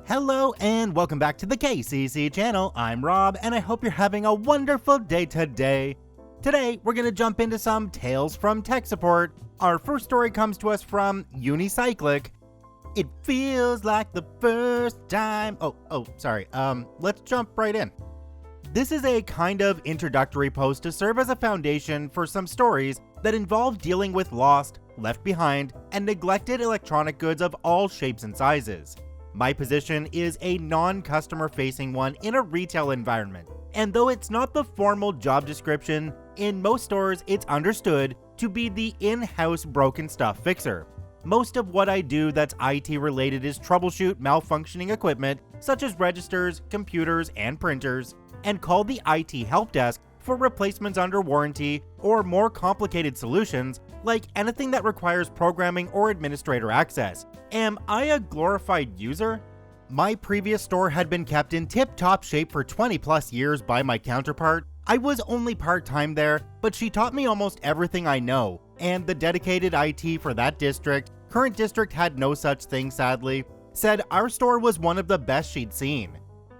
Hello and welcome back to the KCC channel. I'm Rob and I hope you're having a wonderful day today. Today we're going to jump into some Tales from Tech Support. Our first story comes to us from Unicyclic. It feels like the first time. Let's jump right in. This is a kind of introductory post to serve as a foundation for some stories that involve dealing with lost, left behind, and neglected electronic goods of all shapes and sizes. My position is a non-customer facing one in a retail environment, and though it's not the formal job description, in most stores it's understood to be the in-house broken stuff fixer. Most of what I do that's IT related is troubleshoot malfunctioning equipment such as registers, computers, and printers, and call the IT help desk for replacements under warranty or more complicated solutions like anything that requires programming or administrator access. Am I a glorified user? My previous store had been kept in tip-top shape for 20 plus years by my counterpart. I was only part-time there, but she taught me almost everything I know, and the dedicated IT for that district, current district had no such thing sadly, said our store was one of the best she'd seen.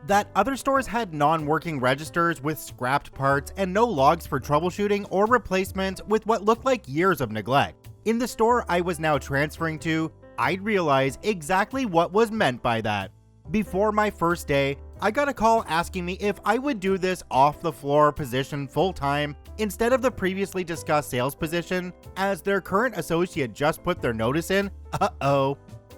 That other stores had non-working registers with scrapped parts and no logs for troubleshooting or replacement with what looked like years of neglect. In the store I was now transferring to, I'd realize exactly what was meant by that. Before my first day, I got a call asking me if I would do this off-the-floor position full-time instead of the previously discussed sales position, as their current associate just put their notice in.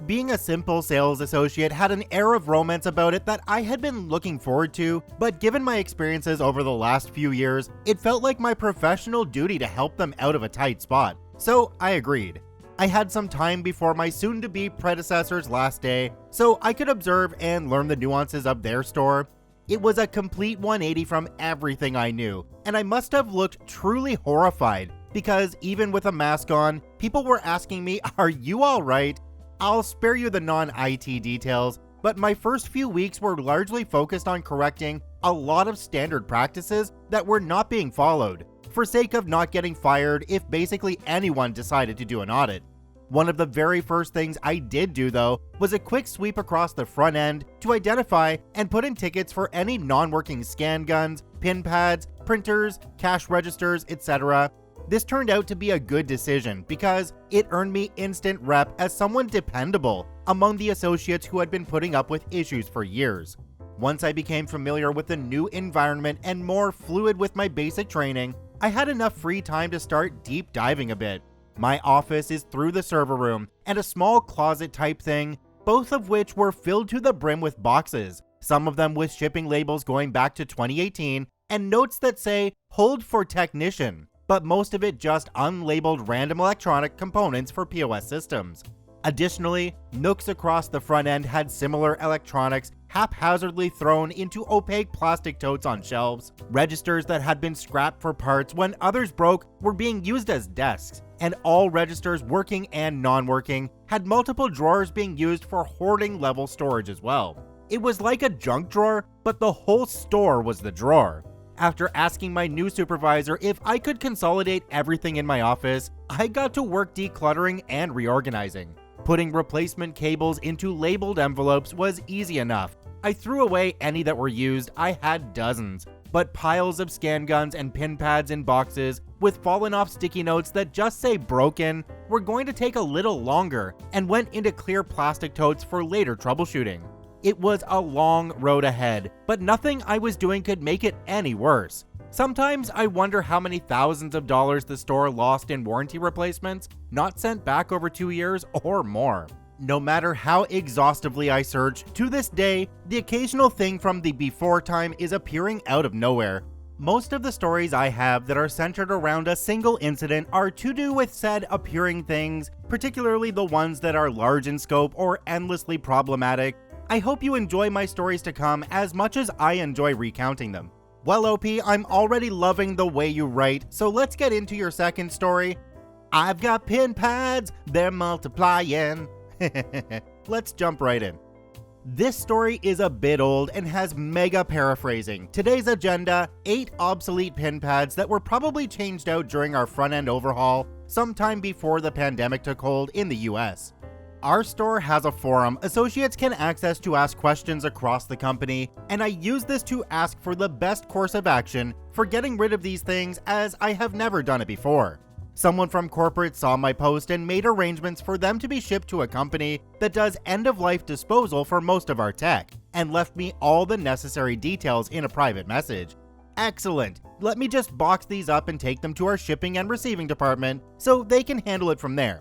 Being a simple sales associate had an air of romance about it that I had been looking forward to, but given my experiences over the last few years, it felt like my professional duty to help them out of a tight spot. So I agreed. I had some time before my soon-to-be predecessor's last day, so I could observe and learn the nuances of their store. It was a complete 180 from everything I knew, and I must have looked truly horrified, because even with a mask on, people were asking me, "Are you alright?" I'll spare you the non-IT details, but my first few weeks were largely focused on correcting a lot of standard practices that were not being followed, for sake of not getting fired if basically anyone decided to do an audit. One of the very first things I did do though was a quick sweep across the front end to identify and put in tickets for any non-working scan guns, pin pads, printers, cash registers, etc. This turned out to be a good decision because it earned me instant rep as someone dependable among the associates who had been putting up with issues for years. Once I became familiar with the new environment and more fluid with my basic training, I had enough free time to start deep diving a bit. My office is through the server room and a small closet type thing, both of which were filled to the brim with boxes, some of them with shipping labels going back to 2018 and notes that say "Hold for Technician," but most of it just unlabeled random electronic components for POS systems. Additionally, nooks across the front end had similar electronics haphazardly thrown into opaque plastic totes on shelves. Registers that had been scrapped for parts when others broke were being used as desks, and all registers, working and non-working, had multiple drawers being used for hoarding level storage as well. It was like a junk drawer, but the whole store was the drawer. After asking my new supervisor if I could consolidate everything in my office, I got to work decluttering and reorganizing. Putting replacement cables into labeled envelopes was easy enough. I threw away any that were used. I had dozens, but piles of scan guns and pin pads in boxes with fallen off sticky notes that just say "broken" were going to take a little longer and went into clear plastic totes for later troubleshooting. It was a long road ahead, but nothing I was doing could make it any worse. Sometimes I wonder how many thousands of dollars the store lost in warranty replacements, not sent back over 2 years or more. No matter how exhaustively I search, to this day, the occasional thing from the before time is appearing out of nowhere. Most of the stories I have that are centered around a single incident are to do with said appearing things, particularly the ones that are large in scope or endlessly problematic. I hope you enjoy my stories to come as much as I enjoy recounting them. Well, OP, I'm already loving the way you write, so let's get into your second story. I've got pin pads, they're multiplying. Let's jump right in. This story is a bit old and has mega paraphrasing. Today's agenda: 8 obsolete pin pads that were probably changed out during our front-end overhaul sometime before the pandemic took hold in the US. Our store has a forum associates can access to ask questions across the company, and I use this to ask for the best course of action for getting rid of these things, as I have never done it before. Someone from corporate saw my post and made arrangements for them to be shipped to a company that does end-of-life disposal for most of our tech, and left me all the necessary details in a private message. Excellent! Let me just box these up and take them to our shipping and receiving department so they can handle it from there.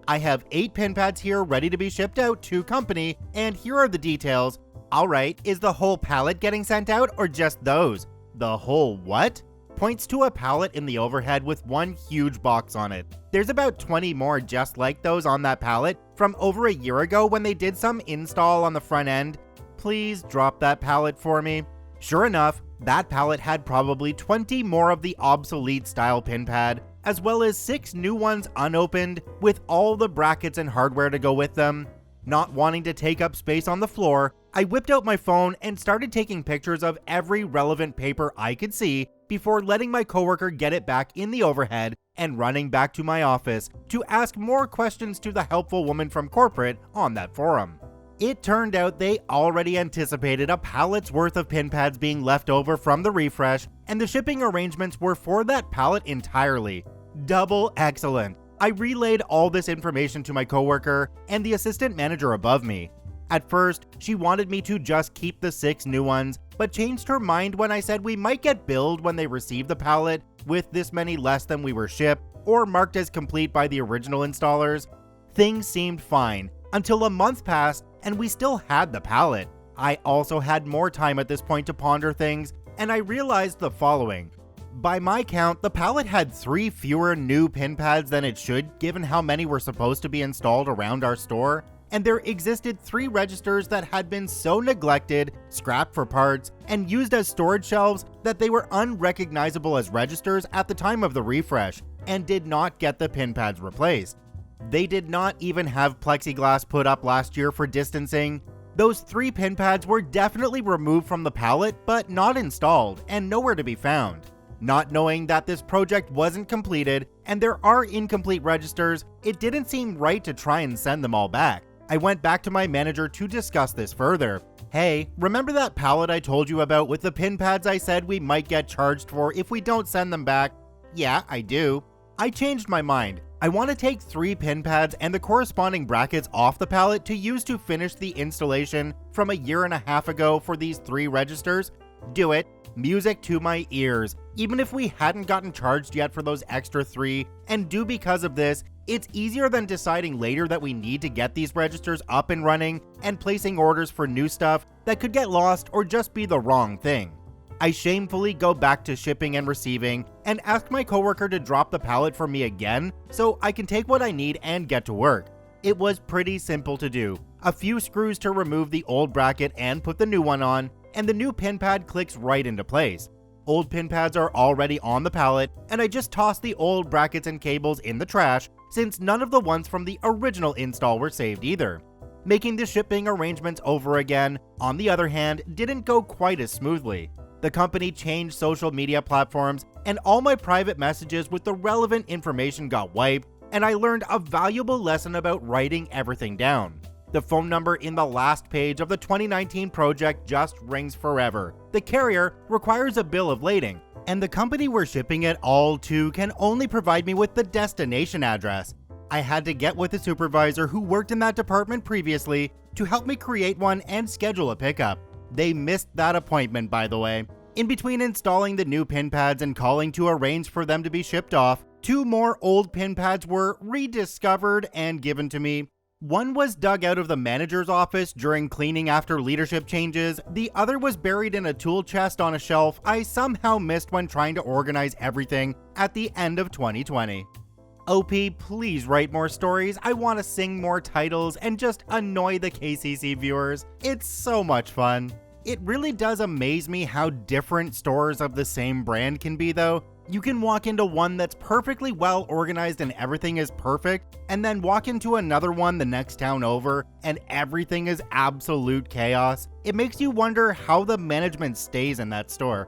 I have 8 pin pads here ready to be shipped out to company, and here are the details. Alright, is the whole pallet getting sent out or just those? The whole what? Points to a pallet in the overhead with one huge box on it. There's about 20 more just like those on that pallet from over a year ago when they did some install on the front end. Please drop that pallet for me. Sure enough, that pallet had probably 20 more of the obsolete style pin pad, as well as 6 new ones unopened with all the brackets and hardware to go with them. Not wanting to take up space on the floor, I whipped out my phone and started taking pictures of every relevant paper I could see before letting my coworker get it back in the overhead and running back to my office to ask more questions to the helpful woman from corporate on that forum. It turned out they already anticipated a pallet's worth of pin pads being left over from the refresh, and the shipping arrangements were for that pallet entirely. Double excellent. I relayed all this information to my coworker and the assistant manager above me. At first, she wanted me to just keep the 6 new ones, but changed her mind when I said we might get billed when they receive the pallet with this many less than we were shipped or marked as complete by the original installers. Things seemed fine until a month passed and we still had the pallet. I also had more time at this point to ponder things, and I realized the following. By my count, the pallet had 3 fewer new pin pads than it should, given how many were supposed to be installed around our store, and there existed 3 registers that had been so neglected, scrapped for parts, and used as storage shelves that they were unrecognizable as registers at the time of the refresh, and did not get the pin pads replaced. They did not even have plexiglass put up last year for distancing. Those 3 pin pads were definitely removed from the pallet, but not installed, and nowhere to be found. Not knowing that this project wasn't completed, and there are incomplete registers, it didn't seem right to try and send them all back. I went back to my manager to discuss this further. Hey, remember that pallet I told you about with the pin pads I said we might get charged for if we don't send them back? Yeah, I do. I changed my mind. I want to take 3 pin pads and the corresponding brackets off the pallet to use to finish the installation from a year and a half ago for these 3 registers. Do it. Music to my ears. Even if we hadn't gotten charged yet for those extra 3, and do because of this, it's easier than deciding later that we need to get these registers up and running and placing orders for new stuff that could get lost or just be the wrong thing. I shamefully go back to shipping and receiving and ask my coworker to drop the pallet for me again so I can take what I need and get to work. It was pretty simple to do. A few screws to remove the old bracket and put the new one on, and the new pin pad clicks right into place. Old pin pads are already on the pallet, and I just tossed the old brackets and cables in the trash since none of the ones from the original install were saved either. Making the shipping arrangements over again, on the other hand, didn't go quite as smoothly. The company changed social media platforms, and all my private messages with the relevant information got wiped, and I learned a valuable lesson about writing everything down. The phone number in the last page of the 2019 project just rings forever. The carrier requires a bill of lading, and the company we're shipping it all to can only provide me with the destination address. I had to get with a supervisor who worked in that department previously to help me create one and schedule a pickup. They missed that appointment, by the way. In between installing the new pin pads and calling to arrange for them to be shipped off, 2 more old pin pads were rediscovered and given to me. One was dug out of the manager's office during cleaning after leadership changes. The other was buried in a tool chest on a shelf I somehow missed when trying to organize everything at the end of 2020. OP, please write more stories. I want to sing more titles and just annoy the KCC viewers. It's so much fun. It really does amaze me how different stores of the same brand can be though. You can walk into one that's perfectly well organized and everything is perfect, and then walk into another one the next town over and everything is absolute chaos. It makes you wonder how the management stays in that store.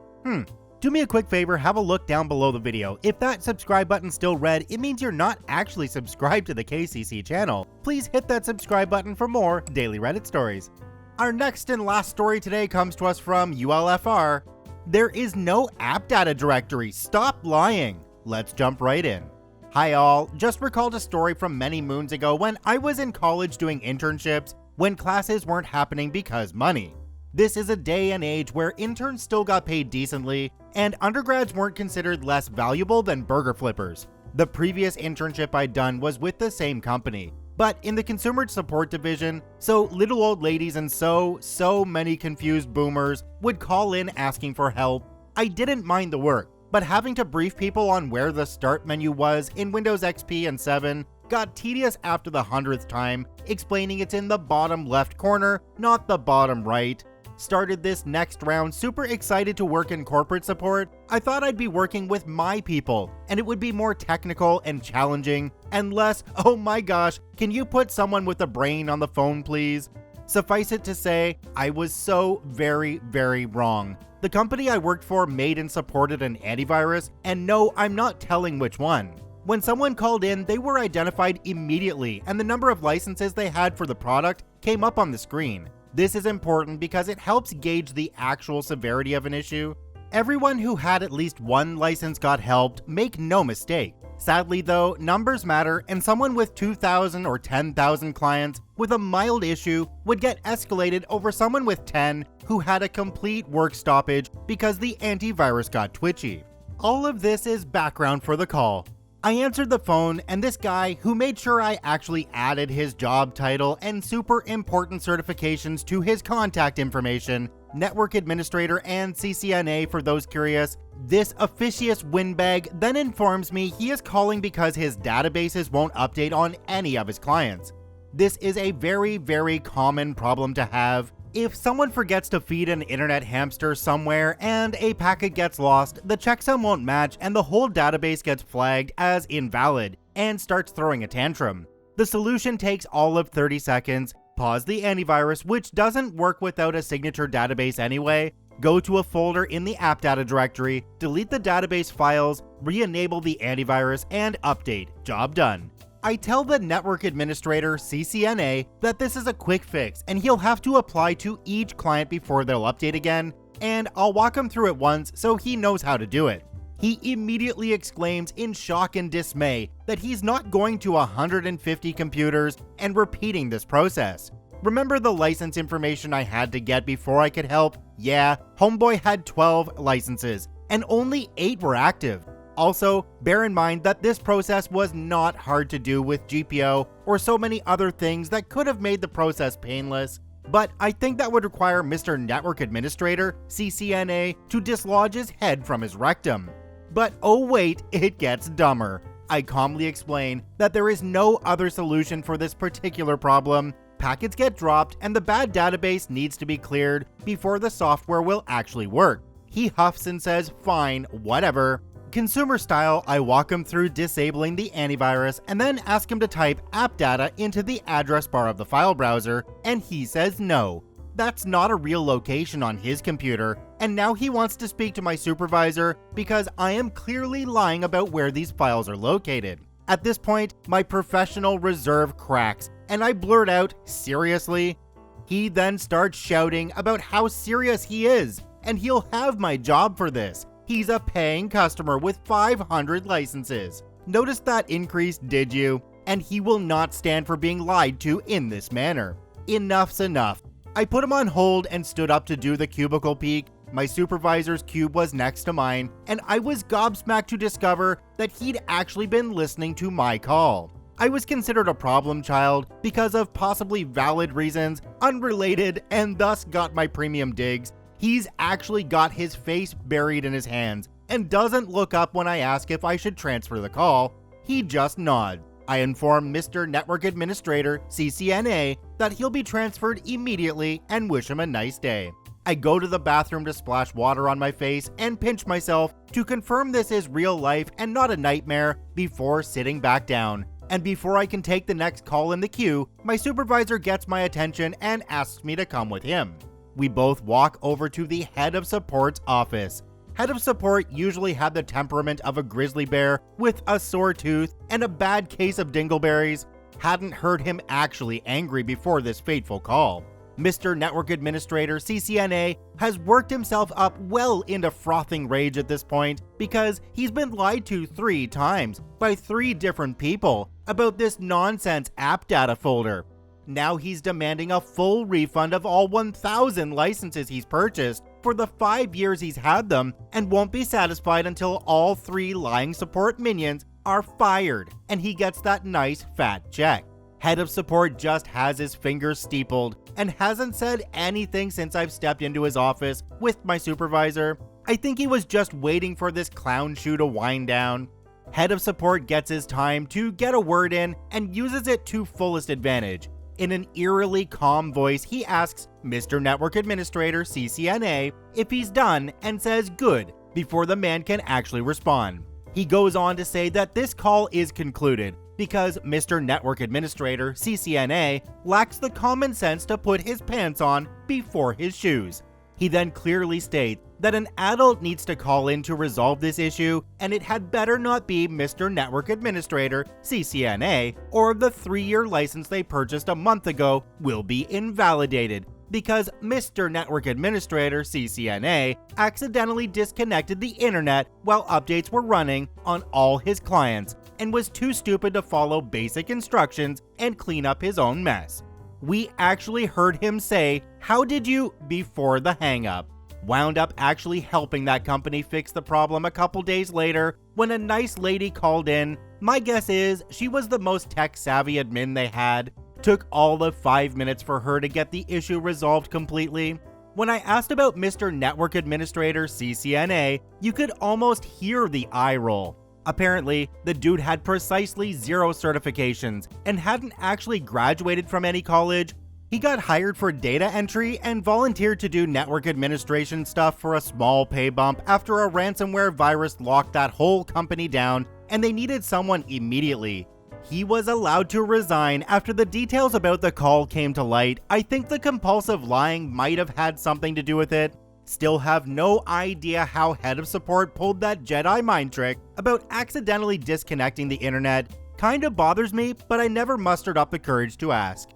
Do me a quick favor, have a look down below the video. If that subscribe button's still red, it means you're not actually subscribed to the KCC channel. Please hit that subscribe button for more daily Reddit stories. Our next and last story today comes to us from ULFR. There is no app data directory. Stop lying. Let's jump right in. Hi all, just recalled a story from many moons ago when I was in college doing internships when classes weren't happening because money. This is a day and age where interns still got paid decently, and undergrads weren't considered less valuable than burger flippers. The previous internship I'd done was with the same company, but in the consumer support division, so little old ladies and so many confused boomers would call in asking for help. I didn't mind the work, but having to brief people on where the start menu was in Windows XP and 7 got tedious after the 100th time, explaining it's in the bottom left corner, not the bottom right. Started this next round super excited to work in corporate support. I thought I'd be working with my people, and it would be more technical and challenging, and less, oh my gosh, can you put someone with a brain on the phone please? Suffice it to say, I was so very wrong. The company I worked for made and supported an antivirus, and no, I'm not telling which one. When someone called in, they were identified immediately, and the number of licenses they had for the product came up on the screen. This is important because it helps gauge the actual severity of an issue. Everyone who had at least one license got helped, make no mistake. Sadly though, numbers matter, and someone with 2,000 or 10,000 clients with a mild issue would get escalated over someone with 10 who had a complete work stoppage because the antivirus got twitchy. All of this is background for the call. I answered the phone, and this guy, who made sure I actually added his job title and super important certifications to his contact information, network administrator and CCNA for those curious, this officious windbag then informs me he is calling because his databases won't update on any of his clients. This is a very common problem to have. If someone forgets to feed an internet hamster somewhere and a packet gets lost, the checksum won't match and the whole database gets flagged as invalid and starts throwing a tantrum. The solution takes all of 30 seconds, pause the antivirus, which doesn't work without a signature database anyway, go to a folder in the app data directory, delete the database files, re-enable the antivirus, and update. Job done. I tell the network administrator, CCNA, that this is a quick fix and he'll have to apply to each client before they'll update again, and I'll walk him through it once so he knows how to do it. He immediately exclaims in shock and dismay that he's not going to 150 computers and repeating this process. Remember the license information I had to get before I could help? Yeah, homeboy had 12 licenses and only 8 were active. Also, bear in mind that this process was not hard to do with GPO or so many other things that could have made the process painless, but I think that would require Mr. Network Administrator, CCNA, to dislodge his head from his rectum. But oh wait, it gets dumber. I calmly explain that there is no other solution for this particular problem. Packets get dropped and the bad database needs to be cleared before the software will actually work. He huffs and says, fine, whatever. Consumer style, I walk him through disabling the antivirus and then ask him to type app data into the address bar of the file browser, and he says no. That's not a real location on his computer, and now he wants to speak to my supervisor because I am clearly lying about where these files are located. At this point, my professional reserve cracks, and I blurt out, seriously? He then starts shouting about how serious he is, and he'll have my job for this. He's a paying customer with 500 licenses. Notice that increase, did you? And he will not stand for being lied to in this manner. Enough's enough. I put him on hold and stood up to do the cubicle peek. My supervisor's cube was next to mine, and I was gobsmacked to discover that he'd actually been listening to my call. I was considered a problem child because of possibly valid reasons, unrelated, and thus got my premium digs. He's actually got his face buried in his hands and doesn't look up when I ask if I should transfer the call. He just nods. I inform Mr. Network Administrator, CCNA, that he'll be transferred immediately and wish him a nice day. I go to the bathroom to splash water on my face and pinch myself to confirm this is real life and not a nightmare before sitting back down. And before I can take the next call in the queue, my supervisor gets my attention and asks me to come with him. We both walk over to the head of support's office. Head of Support usually had the temperament of a grizzly bear with a sore tooth and a bad case of dingleberries. Hadn't heard him actually angry before this fateful call. Mr. Network Administrator CCNA has worked himself up well into frothing rage at this point because he's been lied to 3 times by 3 different people about this nonsense app data folder. Now he's demanding a full refund of all 1,000 licenses he's purchased for the 5 years he's had them, and won't be satisfied until all 3 lying support minions are fired and he gets that nice fat check. Head of Support just has his fingers steepled and hasn't said anything since I've stepped into his office with my supervisor. I think he was just waiting for this clown show to wind down. Head of Support gets his time to get a word in and uses it to fullest advantage. In an eerily calm voice, he asks Mr. Network Administrator CCNA if he's done and says good before the man can actually respond. He goes on to say that this call is concluded because Mr. Network Administrator CCNA lacks the common sense to put his pants on before his shoes. He then clearly states that an adult needs to call in to resolve this issue, and it had better not be Mr. Network Administrator CCNA, or the 3-year license they purchased a month ago will be invalidated because Mr. Network Administrator CCNA accidentally disconnected the internet while updates were running on all his clients and was too stupid to follow basic instructions and clean up his own mess. We actually heard him say, "How did you?" before the hang-up. Wound up actually helping that company fix the problem a couple days later when a nice lady called in. My guess is she was the most tech-savvy admin they had. Took all of 5 minutes for her to get the issue resolved completely. When I asked about Mr. Network Administrator CCNA, you could almost hear the eye roll. Apparently, the dude had precisely 0 certifications and hadn't actually graduated from any college. He got hired for data entry and volunteered to do network administration stuff for a small pay bump after a ransomware virus locked that whole company down and they needed someone immediately. He was allowed to resign after the details about the call came to light. I think the compulsive lying might have had something to do with it. Still have no idea how Head of Support pulled that Jedi mind trick about accidentally disconnecting the internet. Kinda bothers me, but I never mustered up the courage to ask.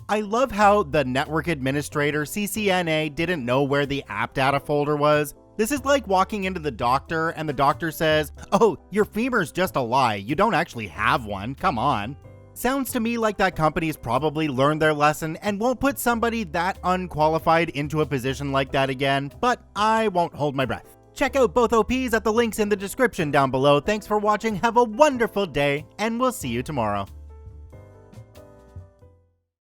I love how the Network Administrator CCNA didn't know where the app data folder was. This is like walking into the doctor and the doctor says, "Oh, your femur's just a lie, you don't actually have one, come on." Sounds to me like that company's probably learned their lesson and won't put somebody that unqualified into a position like that again, but I won't hold my breath. Check out both OPs at the links in the description down below. Thanks for watching, have a wonderful day, and we'll see you tomorrow.